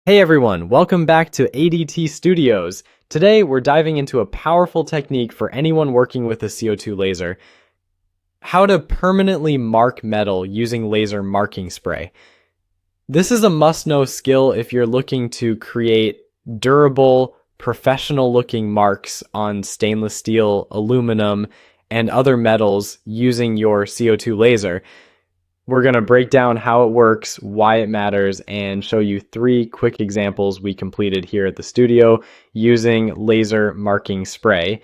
Hey everyone, welcome back to ADT Studios. Today we're diving into a powerful technique for anyone working with a CO2 laser. How to permanently mark metal using laser marking spray. This is a must-know skill if you're looking to create durable, professional-looking marks on stainless steel, aluminum, and other metals using your CO2 laser. We're going to break down how it works, why it matters, and show you 3 quick examples we completed here at the studio using laser marking spray.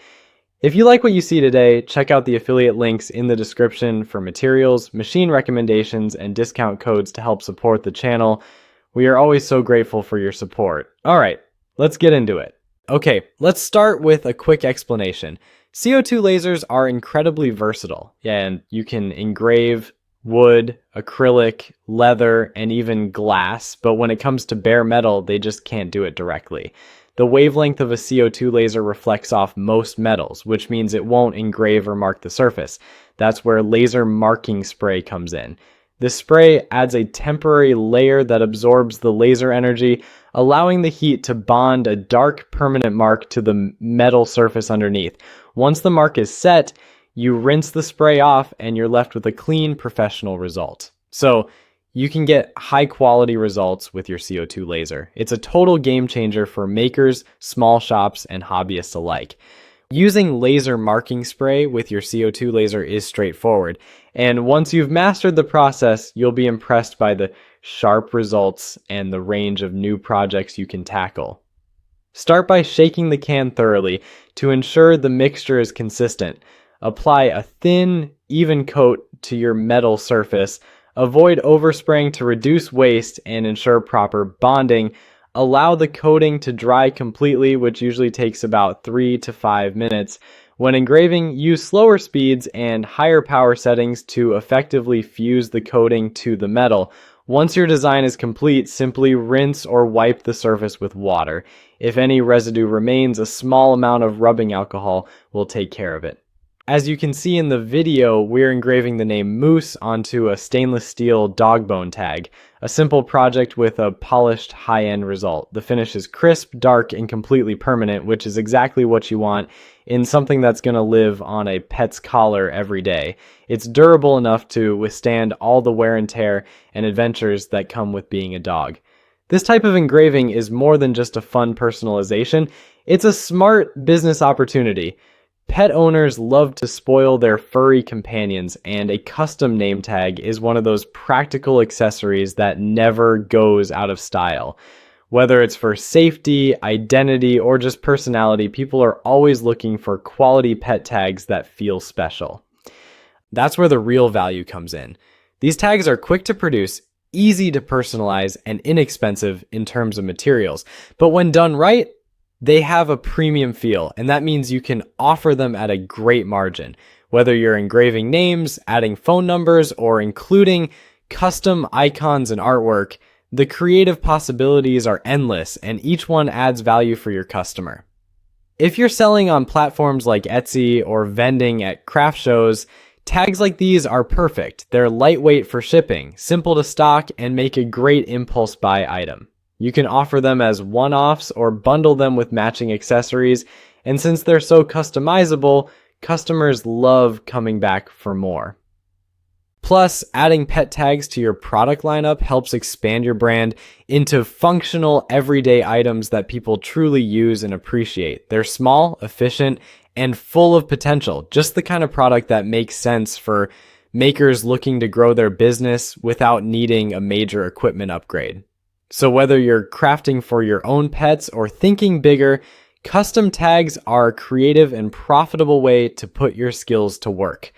If you like what you see today, check out the affiliate links in the description for materials, machine recommendations, and discount codes to help support the channel. We are always so grateful for your support. All right, let's get into it. Okay, let's start with a quick explanation. CO2 lasers are incredibly versatile, and you can engrave wood, acrylic, leather, and even glass, but when it comes to bare metal, they just can't do it directly. The wavelength of a CO2 laser reflects off most metals, which means it won't engrave or mark the surface. That's where laser marking spray comes in. This spray adds a temporary layer that absorbs the laser energy, allowing the heat to bond a dark permanent mark to the metal surface underneath. Once the mark is set, you rinse the spray off and you're left with a clean, professional result. So you can get high quality results with your CO2 laser. It's a total game changer for makers, small shops, and hobbyists alike. Using laser marking spray with your CO2 laser is straightforward. And once you've mastered the process, you'll be impressed by the sharp results and the range of new projects you can tackle. Start by shaking the can thoroughly to ensure the mixture is consistent. Apply a thin, even coat to your metal surface. Avoid overspraying to reduce waste and ensure proper bonding. Allow the coating to dry completely, which usually takes about 3 to 5 minutes. When engraving, use slower speeds and higher power settings to effectively fuse the coating to the metal. Once your design is complete, simply rinse or wipe the surface with water. If any residue remains, a small amount of rubbing alcohol will take care of it. As you can see in the video, we're engraving the name Moose onto a stainless steel dog bone tag, a simple project with a polished high-end result. The finish is crisp, dark, and completely permanent, which is exactly what you want in something that's going to live on a pet's collar every day. It's durable enough to withstand all the wear and tear and adventures that come with being a dog. This type of engraving is more than just a fun personalization. It's a smart business opportunity. Pet owners love to spoil their furry companions, and a custom name tag is one of those practical accessories that never goes out of style. Whether it's for safety, identity, or just personality, people are always looking for quality pet tags that feel special. That's where the real value comes in. These tags are quick to produce, easy to personalize, and inexpensive in terms of materials. But when done right, they have a premium feel, and that means you can offer them at a great margin. Whether you're engraving names, adding phone numbers, or including custom icons and artwork, the creative possibilities are endless, and each one adds value for your customer. If you're selling on platforms like Etsy or vending at craft shows, tags like these are perfect. They're lightweight for shipping, simple to stock, and make a great impulse buy item. You can offer them as one-offs or bundle them with matching accessories, and since they're so customizable, customers love coming back for more. Plus, adding pet tags to your product lineup helps expand your brand into functional, everyday items that people truly use and appreciate. They're small, efficient, and full of potential, just the kind of product that makes sense for makers looking to grow their business without needing a major equipment upgrade. So whether you're crafting for your own pets or thinking bigger, custom tags are a creative and profitable way to put your skills to work.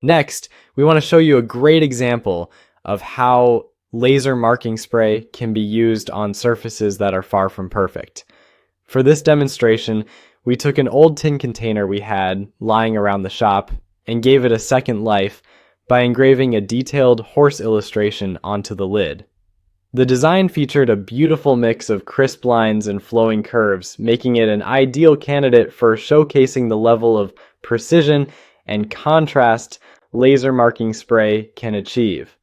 Next, we want to show you a great example of how laser marking spray can be used on surfaces that are far from perfect. For this demonstration, we took an old tin container we had lying around the shop and gave it a second life by engraving a detailed horse illustration onto the lid. The design featured a beautiful mix of crisp lines and flowing curves, making it an ideal candidate for showcasing the level of precision and contrast laser marking spray can achieve.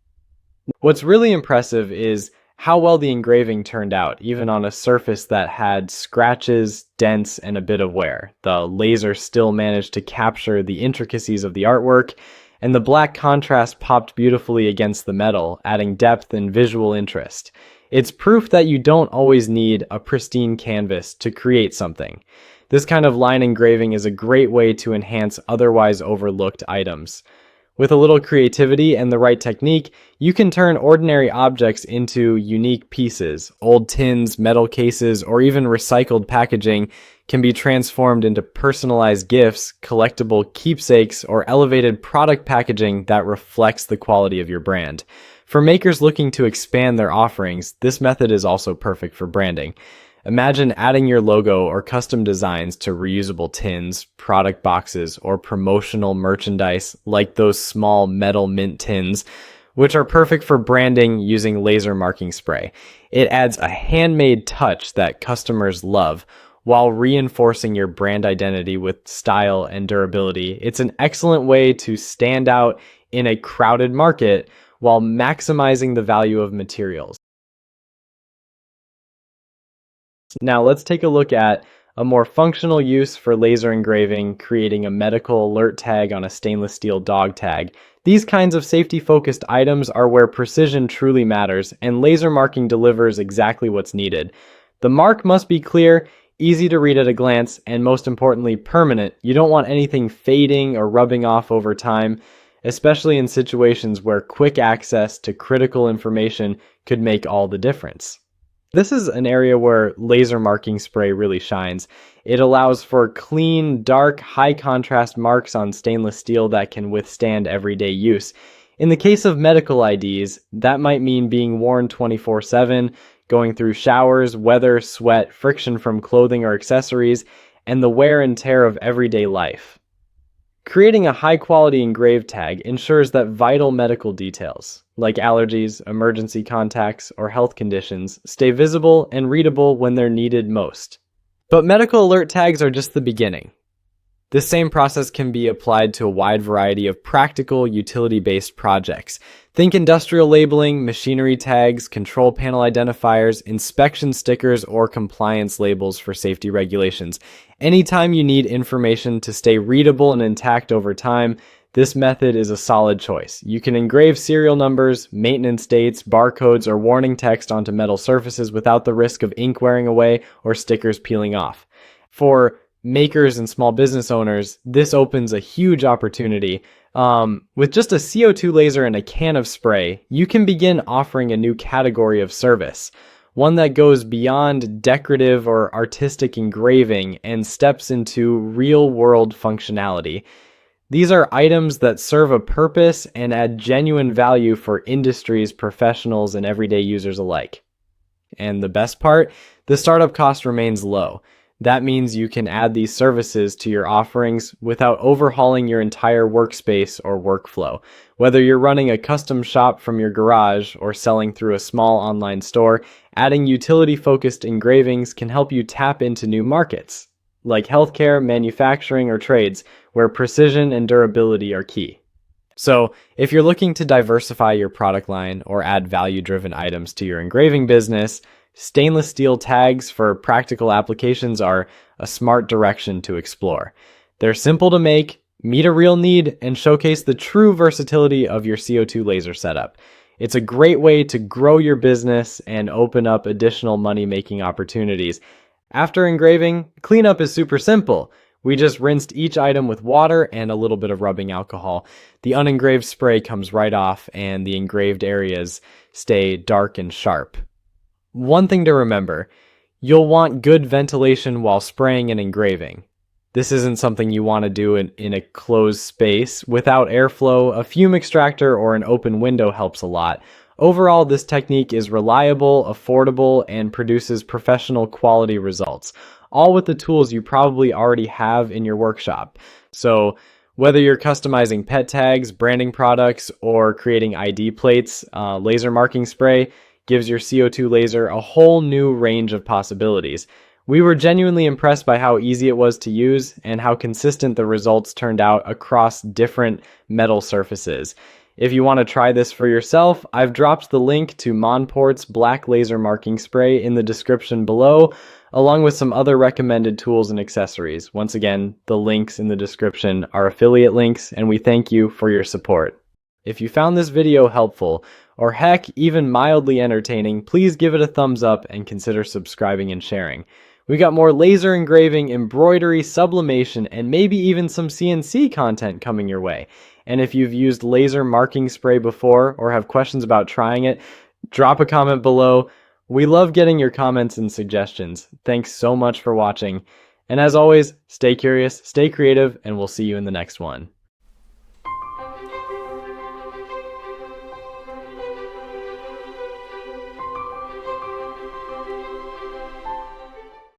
What's really impressive is how well the engraving turned out, even on a surface that had scratches, dents, and a bit of wear. The laser still managed to capture the intricacies of the artwork, and the black contrast popped beautifully against the metal, adding depth and visual interest. It's proof that you don't always need a pristine canvas to create something. This kind of line engraving is a great way to enhance otherwise overlooked items. With a little creativity and the right technique, you can turn ordinary objects into unique pieces. Old tins, metal cases, or even recycled packaging can be transformed into personalized gifts, collectible keepsakes, or elevated product packaging that reflects the quality of your brand. For makers looking to expand their offerings, this method is also perfect for branding. Imagine adding your logo or custom designs to reusable tins, product boxes, or promotional merchandise like those small metal mint tins, which are perfect for branding using laser marking spray. It adds a handmade touch that customers love while reinforcing your brand identity with style and durability. It's an excellent way to stand out in a crowded market while maximizing the value of materials. Now let's take a look at a more functional use for laser engraving, creating a medical alert tag on a stainless steel dog tag. These kinds of safety-focused items are where precision truly matters, and laser marking delivers exactly what's needed. The mark must be clear, easy to read at a glance, and most importantly, permanent. You don't want anything fading or rubbing off over time, especially in situations where quick access to critical information could make all the difference. This is an area where laser marking spray really shines. It allows for clean, dark, high contrast marks on stainless steel that can withstand everyday use. In the case of medical IDs, that might mean being worn 24/7, going through showers, weather, sweat, friction from clothing or accessories, and the wear and tear of everyday life. Creating a high-quality engraved tag ensures that vital medical details, like allergies, emergency contacts, or health conditions, stay visible and readable when they're needed most. But medical alert tags are just the beginning. This same process can be applied to a wide variety of practical, utility-based projects. Think industrial labeling, machinery tags, control panel identifiers, inspection stickers, or compliance labels for safety regulations. Anytime you need information to stay readable and intact over time, this method is a solid choice. You can engrave serial numbers, maintenance dates, barcodes, or warning text onto metal surfaces without the risk of ink wearing away or stickers peeling off. For makers and small business owners, this opens a huge opportunity. With just a CO2 laser and a can of spray, you can begin offering a new category of service, one that goes beyond decorative or artistic engraving and steps into real-world functionality. These are items that serve a purpose and add genuine value for industries, professionals, and everyday users alike. And the best part, the startup cost remains low. That means you can add these services to your offerings without overhauling your entire workspace or workflow. Whether you're running a custom shop from your garage or selling through a small online store, adding utility-focused engravings can help you tap into new markets, like healthcare, manufacturing, or trades, where precision and durability are key. So, if you're looking to diversify your product line or add value-driven items to your engraving business, stainless steel tags for practical applications are a smart direction to explore. They're simple to make, meet a real need, and showcase the true versatility of your CO2 laser setup. It's a great way to grow your business and open up additional money-making opportunities. After engraving, cleanup is super simple. We just rinsed each item with water and a little bit of rubbing alcohol. The unengraved spray comes right off, and the engraved areas stay dark and sharp. One thing to remember, you'll want good ventilation while spraying and engraving. This isn't something you want to do in a closed space. Without airflow, a fume extractor or an open window helps a lot. Overall, this technique is reliable, affordable, and produces professional quality results, all with the tools you probably already have in your workshop. So whether you're customizing pet tags, branding products, or creating ID plates, laser marking spray gives your CO2 laser a whole new range of possibilities. We were genuinely impressed by how easy it was to use and how consistent the results turned out across different metal surfaces. If you want to try this for yourself, I've dropped the link to Monport's black laser marking spray in the description below, along with some other recommended tools and accessories. Once again, the links in the description are affiliate links, and we thank you for your support. If you found this video helpful, or heck, even mildly entertaining, please give it a thumbs up and consider subscribing and sharing. We got more laser engraving, embroidery, sublimation, and maybe even some CNC content coming your way. And if you've used laser marking spray before or have questions about trying it, drop a comment below. We love getting your comments and suggestions. Thanks so much for watching. And as always, stay curious, stay creative, and we'll see you in the next one.